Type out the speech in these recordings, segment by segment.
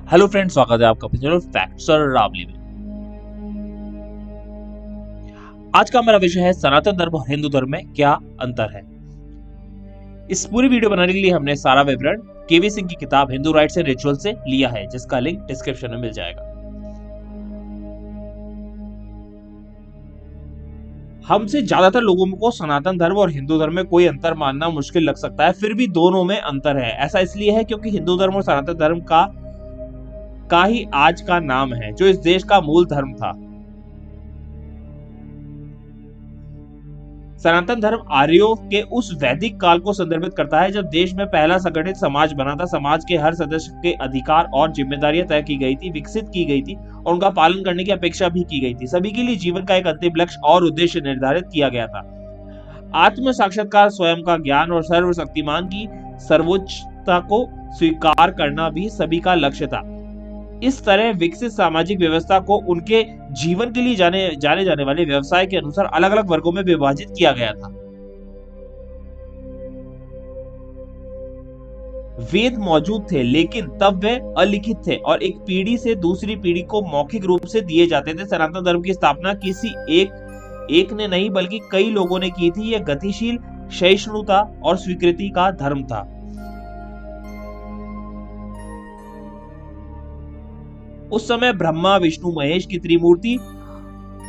Hello friends, स्वागत है आपका अपने चैनल फैक्ट्स और रावली में। आज का हमारा विषय है सनातन धर्म और हिंदू धर्म में क्या अंतर है। इस पूरी वीडियो बनाने के लिए हमने सारा विवरण केवी सिंह की किताब हिंदू राइट्स एंड रिचुअल से लिया है, जिसका लिंक डिस्क्रिप्शन में मिल जाएगा। हमसे ज्यादातर लोगों को सनातन धर्म और हिंदू धर्म में कोई अंतर मानना मुश्किल लग सकता है, फिर भी दोनों में अंतर है। ऐसा इसलिए है क्योंकि हिंदू धर्म और सनातन धर्म का ही आज का नाम है, जो इस देश का मूल धर्म था। सनातन धर्म आर्यों के उस वैदिक काल को संदर्भित करता है जब देश में पहला संगठित समाज बना था। समाज के हर सदस्य के अधिकार और जिम्मेदारियां तय की गई थी, विकसित की गई थी और उनका पालन करने की अपेक्षा भी की गई थी। सभी के लिए जीवन का एक अंतिम लक्ष्य और उद्देश्य निर्धारित किया गया था। आत्म साक्षात्कार, स्वयं का ज्ञान और सर्वशक्तिमान की सर्वोच्चता को स्वीकार करना भी सभी का लक्ष्य था। इस तरह विकसित सामाजिक व्यवस्था को उनके जीवन के लिए जाने जाने वाले व्यवसाय के अनुसार अलग अलग वर्गों में विभाजित किया गया था। वेद मौजूद थे, लेकिन तब वे अलिखित थे और एक पीढ़ी से दूसरी पीढ़ी को मौखिक रूप से दिए जाते थे। सनातन धर्म की स्थापना किसी एक ने नहीं बल्कि कई लोगों ने की थी। यह गतिशील, सहिष्णुता और स्वीकृति का धर्म था। उस समय ब्रह्मा, विष्णु, महेश की त्रिमूर्ति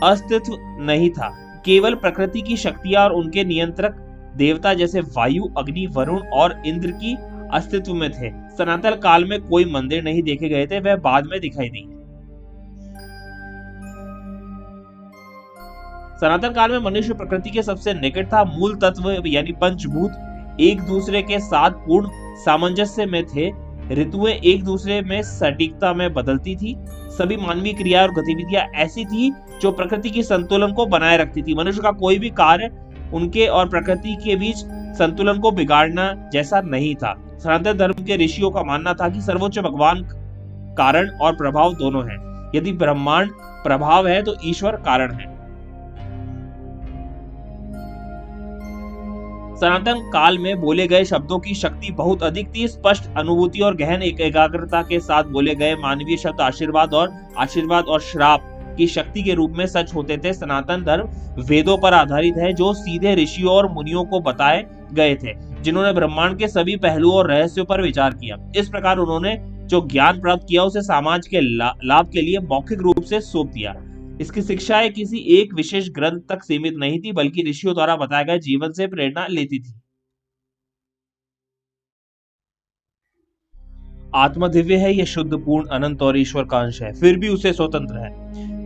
अस्तित्व नहीं था। केवल प्रकृति की शक्तियां और उनके नियंत्रक देवता जैसे वायु, अग्नि, वरुण और इंद्र की अस्तित्व में थे। सनातन काल में कोई मंदिर नहीं देखे गए थे, वह बाद में दिखाई दिए। सनातन काल में मनुष्य प्रकृति के सबसे निकट था। मूल तत्व यानी पंचभूत एक दूसरे के साथ पूर्ण सामंजस्य में थे। ऋतुएं एक दूसरे में सटीकता में बदलती थी। सभी मानवीय क्रिया और गतिविधियां ऐसी थी जो प्रकृति की संतुलन को बनाए रखती थी। मनुष्य का कोई भी कार्य उनके और प्रकृति के बीच संतुलन को बिगाड़ना जैसा नहीं था। सनातन धर्म के ऋषियों का मानना था कि सर्वोच्च भगवान कारण और प्रभाव दोनों हैं। यदि ब्रह्मांड प्रभाव है तो ईश्वर कारण है। सनातन काल में बोले गए शब्दों की शक्ति बहुत अधिक थी। स्पष्ट अनुभूति और गहन एकाग्रता के साथ बोले गए मानवीय शब्द आशीर्वाद और श्राप की शक्ति के रूप में सच होते थे। सनातन धर्म वेदों पर आधारित है, जो सीधे ऋषियों और मुनियों को बताए गए थे, जिन्होंने ब्रह्मांड के सभी पहलुओं और रहस्यों पर विचार किया। इस प्रकार उन्होंने जो ज्ञान प्राप्त किया उसे समाज के लाभ के लिए मौखिक रूप से सौंप दिया। इसकी शिक्षाएं किसी एक विशेष ग्रंथ तक सीमित नहीं थी, बल्कि ऋषियों द्वारा बताए गए जीवन से प्रेरणा लेती थी। आत्मा दिव्य है, यह शुद्ध, पूर्ण, अनंत और ईश्वर का अंश है, फिर भी उसे स्वतंत्र है।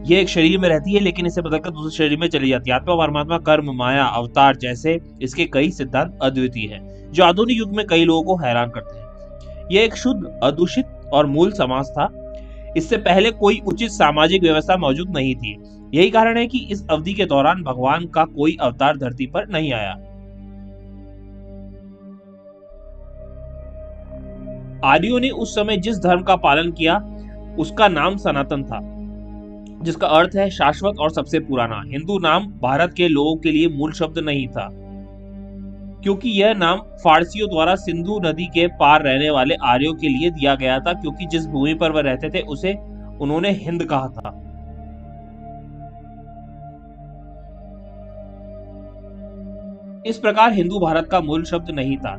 यह एक शरीर में रहती है, लेकिन इसे बदलकर दूसरे शरीर में चली जाती है। आत्मा, परमात्मा, कर्म, माया, अवतार जैसे इसके कई सिद्धांत अद्वितीय हैं, जो आधुनिक युग में कई लोगों को हैरान करते हैं। यह एक शुद्ध, अदूषित और मूल समाज था। इससे पहले कोई उचित सामाजिक व्यवस्था मौजूद नहीं थी। यही कारण है कि इस अवधि के दौरान भगवान का कोई अवतार धरती पर नहीं आया। आर्यों ने उस समय जिस धर्म का पालन किया उसका नाम सनातन था, जिसका अर्थ है शाश्वत और सबसे पुराना। हिंदू नाम भारत के लोगों के लिए मूल शब्द नहीं था, क्योंकि यह नाम फारसियों द्वारा सिंधु नदी के पार रहने वाले आर्यों के लिए दिया गया था, क्योंकि जिस भूमि पर वह रहते थे उसे उन्होंने हिंद कहा था। इस प्रकार हिंदू भारत का मूल शब्द नहीं था।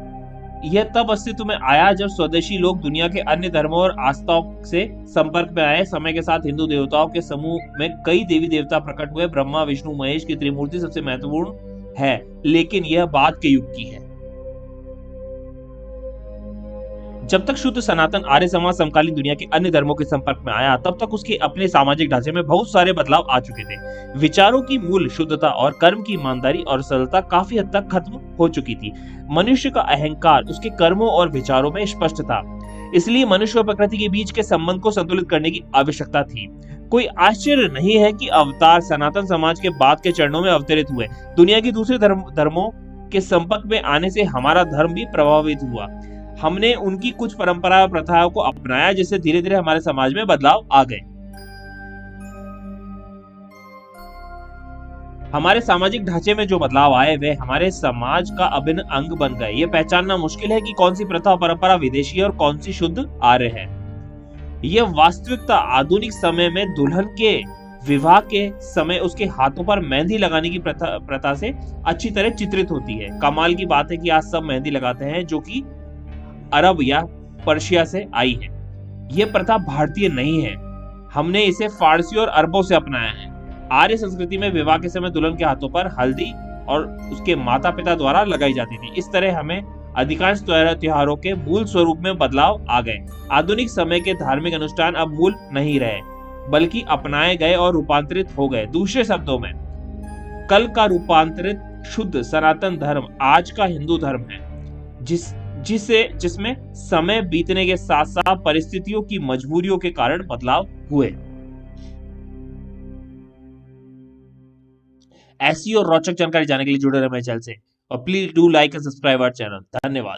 यह तब अस्तित्व में आया जब स्वदेशी लोग दुनिया के अन्य धर्मों और आस्थाओं से संपर्क में आए। समय के साथ हिंदू देवताओं के समूह में कई देवी देवता प्रकट हुए। ब्रह्मा, विष्णु, महेश की त्रिमूर्ति सबसे महत्वपूर्ण है, लेकिन यह बाद के युग की है। जब तक शुद्ध सनातन आर्य समाज समकालीन दुनिया के अन्य धर्मों के संपर्क में आया, तब तक उसके अपने सामाजिक ढांचे में बहुत सारे बदलाव आ चुके थे। विचारों की मूल शुद्धता और कर्म की ईमानदारी और सरलता काफी हद तक खत्म हो चुकी थी। मनुष्य का अहंकार उसके कर्मों और विचारों में स्पष्ट था। इसलिए मनुष्य और प्रकृति के बीच के संबंध को संतुलित करने की आवश्यकता थी। कोई आश्चर्य नहीं है कि अवतार सनातन समाज के बाद के चरणों में अवतरित हुए। दुनिया के दूसरे धर्मों के संपर्क में आने से हमारा धर्म भी प्रभावित हुआ। हमने उनकी कुछ परंपरा और प्रथाओं को अपनाया, जिससे धीरे धीरे हमारे समाज में बदलाव आ गए। हमारे सामाजिक ढांचे में जो बदलाव आए वे हमारे समाज का अभिन्न अंग बन गए। ये पहचानना मुश्किल है कि कौन सी प्रथा और परंपरा विदेशी और कौन सी शुद्ध आर्य है। ये वास्तविकता आधुनिक समय में दुल्हन के विवाह के समय उसके हाथों पर मेहंदी लगाने की प्रथा से अच्छी तरह चित्रित होती है। कमाल की बात है कि आज सब मेहंदी लगाते हैं, जो कि अरब या पर्शिया से आई है। ये प्रथा भारतीय नहीं है, हमने इसे फारसी और अरबों से अपनाया है। आर्य संस्कृति में विवाह के समय दुल्हन के हाथों पर हल्दी और उसके माता पिता द्वारा लगाई जाती थी। इस तरह हमें अधिकांश त्योहारों के मूल स्वरूप में बदलाव आ गए। आधुनिक समय के धार्मिक अनुष्ठान अब मूल नहीं रहे, बल्कि अपनाए गए और रूपांतरित हो गए। दूसरे शब्दों में, कल का रूपांतरित शुद्ध सनातन धर्म आज का हिंदू धर्म है, जिसमें समय बीतने के साथ साथ परिस्थितियों की मजबूरियों के कारण बदलाव हुए। ऐसी और रोचक जानकारी जानने के लिए जुड़े रहे मेरे चैनल से, और please do like and subscribe our channel. धन्यवाद।